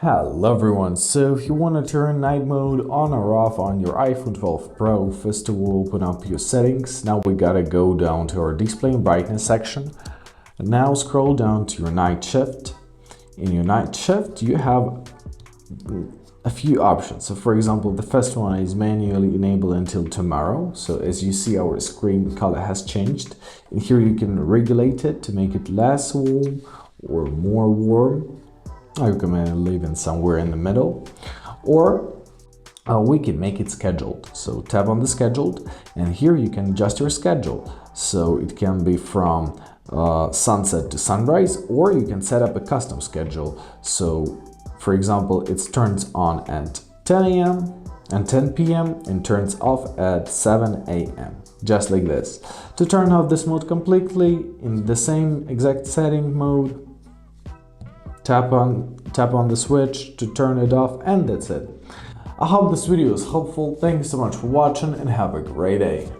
Hello everyone, so if you want to turn night mode on or off on your iPhone 12 Pro, first of all open up your settings. Now we gotta go down to our display and brightness section. And now scroll down to your night shift. In your night shift you have a few options. So for example, the first one is manually enabled until tomorrow. So as you see, our screen color has changed. And here you can regulate it to make it less warm or more warm. I recommend leaving somewhere in the middle, or we can make it scheduled. So tap on the scheduled, and here you can adjust your schedule. So it can be from sunset to sunrise, or you can set up a custom schedule. So for example, it turns on at 10 a.m. and 10 p.m. and turns off at 7 a.m. just like this. To turn off this mode completely in the same exact setting mode, tap on the switch to turn it off, and that's it. I hope this video is helpful. Thank you so much for watching and have a great day.